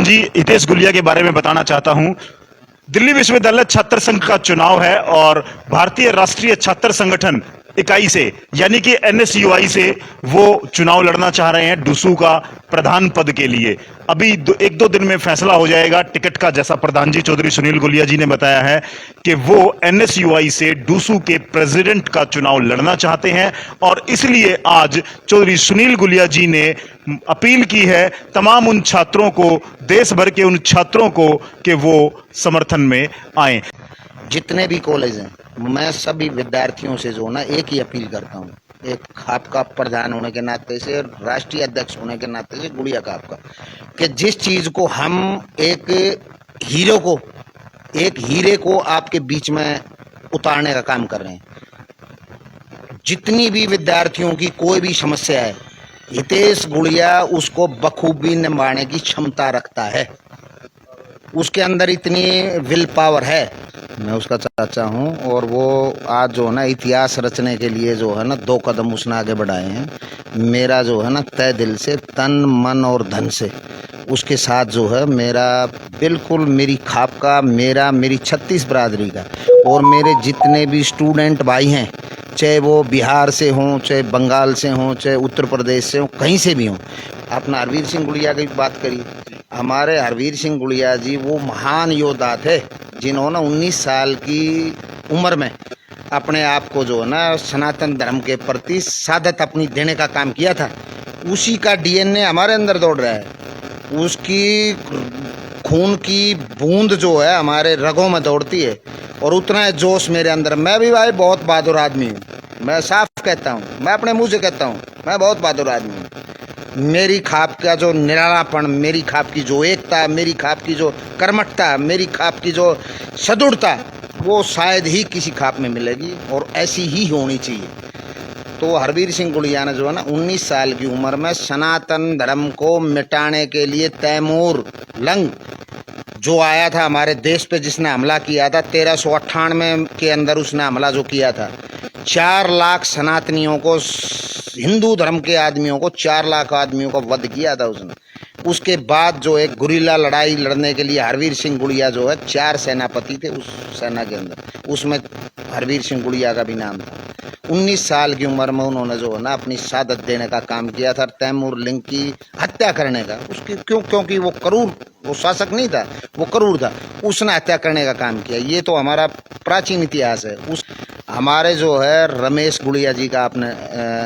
जी, हितेश गुलिया के बारे में बताना चाहता हूं। दिल्ली विश्वविद्यालय छात्र संघ का चुनाव है और भारतीय राष्ट्रीय छात्र संगठन इकाई से यानी कि एनएसयूआई से वो चुनाव लड़ना चाह रहे हैं डूसू का प्रधान पद के लिए। अभी एक दो दिन में फैसला हो जाएगा टिकट का, जैसा प्रधान जी चौधरी सुनील गुलिया जी ने बताया है कि वो एनएसयूआई से डूसू के प्रेसिडेंट का चुनाव लड़ना चाहते हैं। और इसलिए आज चौधरी सुनील गुलिया जी ने अपील की है तमाम उन छात्रों को, देश भर के उन छात्रों को, कि वो समर्थन में आए। जितने भी कॉलेज हैं, मैं सभी विद्यार्थियों से जो ना एक ही अपील करता हूँ, एक आपका प्रधान होने के नाते से, राष्ट्रीय अध्यक्ष होने के नाते से, गुड़िया का आपका, कि जिस चीज को हम एक हीरे को आपके बीच में उतारने का काम कर रहे हैं। जितनी भी विद्यार्थियों की कोई भी समस्या है, हितेश गुड़िया उसको बखूबी निभाने की क्षमता रखता है। उसके अंदर इतनी विल पावर है। मैं उसका चाचा हूँ और वो आज जो है ना इतिहास रचने के लिए जो है ना 2 कदम उसने आगे बढ़ाए हैं। मेरा जो है ना तय दिल से, तन मन और धन से उसके साथ जो है मेरा बिल्कुल, मेरी खाप का, मेरी 36 बरादरी का और मेरे जितने भी स्टूडेंट भाई हैं, चाहे वो बिहार से हों, चाहे बंगाल से हों, चाहे उत्तर प्रदेश से हों, कहीं से भी हों। अपना हरवीर सिंह गुड़िया की बात करिए। हमारे हरवीर सिंह गुड़िया जी वो महान योद्धा थे जिन्होंने 19 साल की उम्र में अपने आप को जो है ना सनातन धर्म के प्रति सादत अपनी देने का काम किया था। उसी का डीएनए हमारे अंदर दौड़ रहा है। उसकी खून की बूंद जो है हमारे रगों में दौड़ती है और उतना है जोश मेरे अंदर। मैं भी भाई बहुत बहादुर आदमी हूँ, मैं साफ कहता हूँ, मैं अपने मुंह से कहता हूँ, मैं बहुत बहादुर आदमी हूँ। मेरी खाप का जो निरालापन, मेरी खाप की जो एकता, मेरी खाप की जो कर्मठता, मेरी खाप की जो सदृढ़ता, वो शायद ही किसी खाप में मिलेगी और ऐसी ही होनी चाहिए। तो हरवीर सिंह गुड़िया ने जो है ना 19 साल की उम्र में सनातन धर्म को मिटाने के लिए तैमूर लंग जो आया था हमारे देश पे, जिसने हमला किया था 1398 के अंदर, उसने हमला जो किया था 4 लाख सनातनियों को, हिंदू धर्म के आदमियों को, 4 लाख आदमियों को वध किया था उसने। उसके बाद जो एक गुरिल्ला लड़ाई लड़ने के लिए हरवीर सिंह गुड़िया जो है, 4 सेनापति थे उस सेना के अंदर, उसमें हरवीर सिंह गुड़िया का भी नाम था। 19 साल की उम्र में उन्होंने जो है ना अपनी शहादत देने का काम किया था, तैमूर लिंग की हत्या करने का। उसकी क्योंकि वो क्रूर, वो शासक नहीं था, वो क्रूर था, उसने हत्या करने का काम किया। ये तो हमारा प्राचीन इतिहास है। उस हमारे जो है रमेश गुड़िया जी का आपने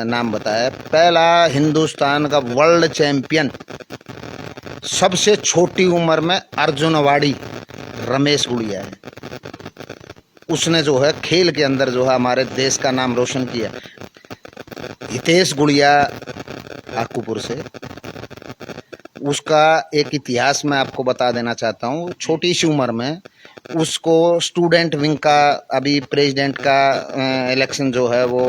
नाम बताया, पहला हिंदुस्तान का वर्ल्ड चैंपियन, सबसे छोटी उम्र में अर्जुनवाड़ी रमेश गुड़िया है। उसने जो है खेल के अंदर जो है हमारे देश का नाम रोशन किया। हितेश गुड़िया आकूपुर से, उसका एक इतिहास मैं आपको बता देना चाहता हूँ। छोटी सी उम्र में उसको स्टूडेंट विंग का, अभी प्रेसिडेंट का इलेक्शन जो है वो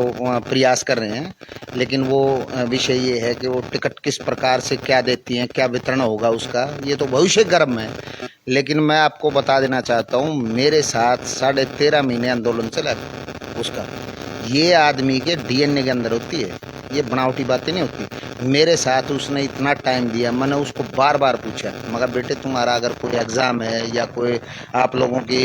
प्रयास कर रहे हैं, लेकिन वो विषय ये है कि वो टिकट किस प्रकार से क्या देती हैं, क्या वितरण होगा उसका, ये तो भविष्य गर्भ में है। लेकिन मैं आपको बता देना चाहता हूँ, मेरे साथ 13.5 महीने आंदोलन चला उसका। ये आदमी के डीएनए के अंदर होती है, ये बनावटी बातें नहीं होती। मेरे साथ उसने इतना टाइम दिया। मैंने उसको बार बार पूछा, मगर बेटे तुम्हारा अगर कोई एग्ज़ाम है या कोई आप लोगों की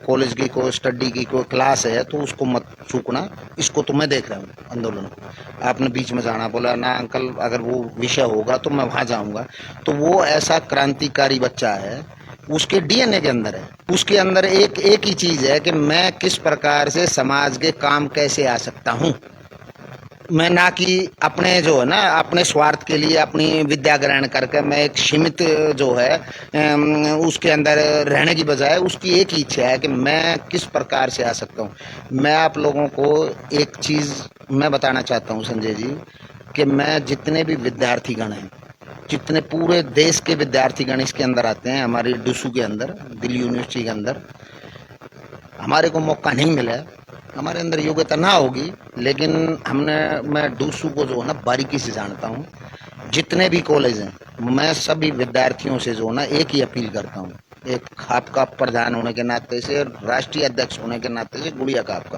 कॉलेज की कोई स्टडी की कोई क्लास है तो उसको मत चूकना, इसको तो मैं देख रहा हूँ आंदोलन को। आपने बीच में जाना, बोला ना अंकल अगर वो विषय होगा तो मैं वहाँ जाऊँगा। तो वो ऐसा क्रांतिकारी बच्चा है, उसके डीएनए के अंदर है। उसके अंदर एक ही चीज़ है कि मैं किस प्रकार से समाज के काम कैसे आ सकता हूँ। मैं ना कि अपने जो है ना अपने स्वार्थ के लिए अपनी विद्या ग्रहण करके मैं एक सीमित जो है उसके अंदर रहने की बजाय उसकी एक ही इच्छा है कि मैं किस प्रकार से आ सकता हूँ। मैं आप लोगों को एक चीज़ मैं बताना चाहता हूँ संजय जी, कि मैं जितने भी विद्यार्थीगण हैं, जितने पूरे देश के विद्यार्थीगण इसके अंदर आते हैं, हमारी डूसू के अंदर, दिल्ली यूनिवर्सिटी के अंदर, हमारे को मौका नहीं मिला है। हमारे अंदर योग्यता ना होगी, लेकिन मैं डूसू को जो है ना बारीकी से जानता हूँ। जितने भी कॉलेज हैं, मैं सभी विद्यार्थियों से जो है ना एक ही अपील करता हूँ, एक आपका प्रधान होने के नाते से, राष्ट्रीय अध्यक्ष होने के नाते से, गुड़िया का आपका,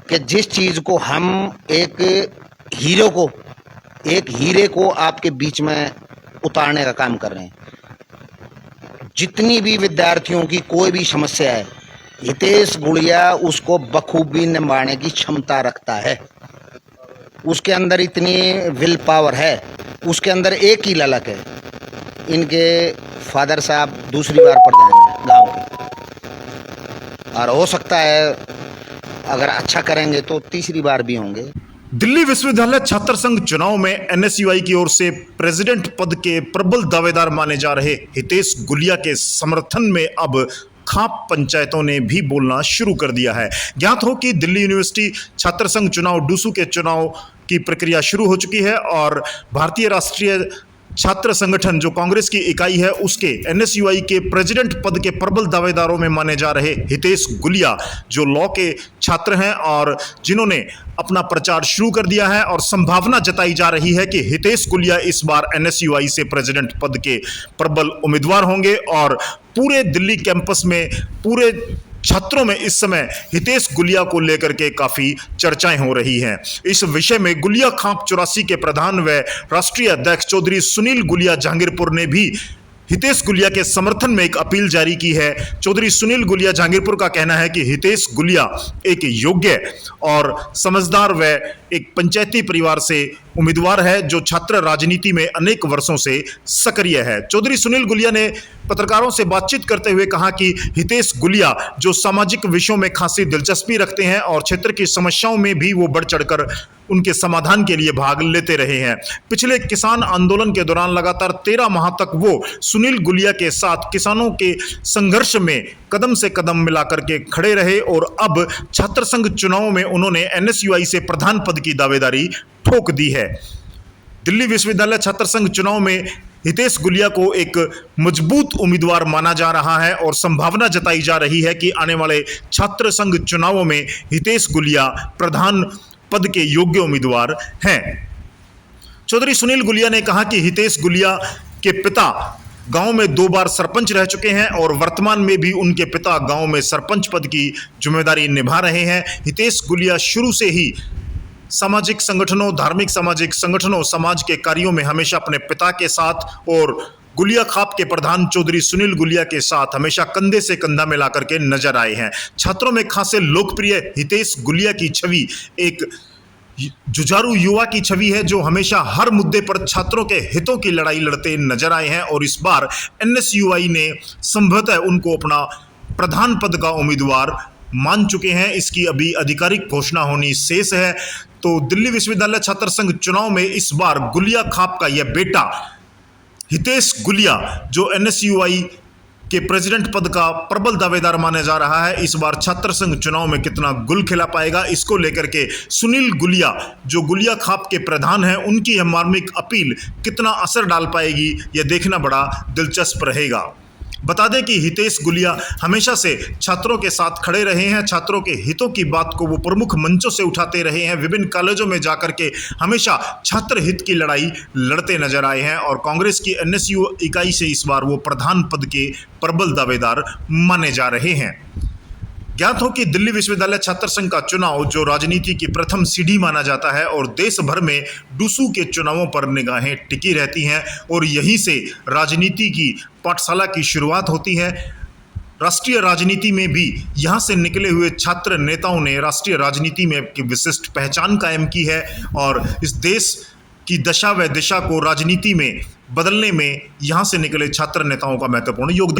कि जिस चीज़ को हम एक हीरे को आपके बीच में उतारने का काम कर रहे हैं। जितनी भी विद्यार्थियों की कोई भी समस्या है, हितेश गुड़िया उसको बखूबी निभाने की क्षमता रखता है। उसके अंदर इतनी विल पावर है, उसके अंदर एक ही ललक है, इनके फादर साहब दूसरी बार प्रधान हैं गांव के, और हो सकता है अगर अच्छा करेंगे तो तीसरी बार भी होंगे। दिल्ली विश्वविद्यालय छात्र संघ चुनाव में एनएसयूआई की ओर से प्रेसिडेंट पद के प्रबल दावेदार माने जा रहे हितेश गुलिया के समर्थन में अब खाप पंचायतों ने भी बोलना शुरू कर दिया है। ज्ञात हो कि दिल्ली यूनिवर्सिटी छात्र संघ चुनाव डूसू के चुनाव की प्रक्रिया शुरू हो चुकी है और भारतीय राष्ट्रीय छात्र संगठन जो कांग्रेस की इकाई है उसके एनएसयूआई के प्रेसिडेंट पद के प्रबल दावेदारों में माने जा रहे हितेश गुलिया जो लॉ के छात्र हैं और जिन्होंने अपना प्रचार शुरू कर दिया है और संभावना जताई जा रही है कि हितेश गुलिया इस बार एनएसयूआई से प्रेसिडेंट पद के प्रबल उम्मीदवार होंगे और पूरे दिल्ली कैंपस में पूरे छात्रों में इस समय हितेश गुलिया को लेकर के काफी चर्चाएं हो रही हैं। इस विषय में गुलिया खाप 84 के प्रधान व राष्ट्रीय अध्यक्ष चौधरी सुनील गुलिया जहांगीरपुर ने भी हितेश गुलिया के समर्थन में एक अपील जारी की है। चौधरी सुनील गुलिया जहांगीरपुर का कहना है कि हितेश गुलिया एक योग्य और समझदार व एक पंचायती परिवार से उम्मीदवार है जो छात्र राजनीति में अनेक वर्षों से सक्रिय है। चौधरी सुनील गुलिया ने पत्रकारों से बातचीत करते हुए कहा कि हितेश गुलिया जो सामाजिक विषयों में खासी दिलचस्पी रखते हैं और क्षेत्र की समस्याओं में भी वो बढ़ चढ़कर उनके समाधान के लिए भाग लेते रहे हैं। पिछले किसान आंदोलन के दौरान लगातार 13 माह तक वो सुनील गुलिया के साथ किसानों के संघर्ष में कदम से कदम मिलाकर के खड़े रहे और अब छात्र संघ चुनावों में उन्होंने एनएसयूआई से प्रधान पद की दावेदारी ठोक दी है। दिल्ली विश्वविद्यालय छात्र संघ चुनाव में हितेश गुलिया को एक मजबूत उम्मीदवार माना जा रहा है और संभावना जताई जा रही है कि आने वाले छात्र संघ चुनावों में हितेश गुलिया प्रधान पद के योग्य उम्मीदवार हैं। चौधरी सुनील गुलिया ने कहा कि हितेश गुलिया के पिता गांव में 2 बार सरपंच रह चुके हैं और वर्तमान में भी उनके पिता गांव में सरपंच पद की जिम्मेदारी निभा रहे हैं। हितेश गुलिया शुरू से ही सामाजिक संगठनों, धार्मिक सामाजिक संगठनों, समाज के कार्यों में हमेशा अपने पिता के साथ और गुलिया खाप के प्रधान चौधरी सुनील गुलिया के साथ हमेशा कंधे से कंधा मिलाकर के नजर आए हैं। छात्रों में खासे लोकप्रिय हितेश गुलिया की छवि एक जुझारू युवा की छवि है जो हमेशा हर मुद्दे पर छात्रों के हितों की लड़ाई लड़ते नजर आए हैं और इस बार एनएसयूआई ने संभवतः उनको अपना प्रधान पद का उम्मीदवार मान चुके हैं। इसकी अभी आधिकारिक घोषणा होनी शेष है। तो दिल्ली विश्वविद्यालय छात्र संघ चुनाव में इस बार गुलिया खाप का यह बेटा हितेश गुलिया जो एनएसयूआई के प्रेसिडेंट पद का प्रबल दावेदार माना जा रहा है, इस बार छात्र संघ चुनाव में कितना गुल खिला पाएगा, इसको लेकर के सुनील गुलिया जो गुलिया खाप के प्रधान हैं उनकी यह मार्मिक अपील कितना असर डाल पाएगी, यह देखना बड़ा दिलचस्प रहेगा। बता दें कि हितेश गुलिया हमेशा से छात्रों के साथ खड़े रहे हैं, छात्रों के हितों की बात को वो प्रमुख मंचों से उठाते रहे हैं, विभिन्न कॉलेजों में जाकर के हमेशा छात्र हित की लड़ाई लड़ते नजर आए हैं और कांग्रेस की एनएसयू इकाई से इस बार वो प्रधान पद के प्रबल दावेदार माने जा रहे हैं। ज्ञात हो कि दिल्ली विश्वविद्यालय छात्र संघ का चुनाव जो राजनीति की प्रथम सीढ़ी माना जाता है और देश भर में डूसू के चुनावों पर निगाहें टिकी रहती हैं और यहीं से राजनीति की पाठशाला की शुरुआत होती है। राष्ट्रीय राजनीति में भी यहाँ से निकले हुए छात्र नेताओं ने राष्ट्रीय राजनीति में एक विशिष्ट पहचान कायम की है और इस देश की दशा व दिशा को राजनीति में बदलने में यहाँ से निकले छात्र नेताओं का महत्वपूर्ण योगदान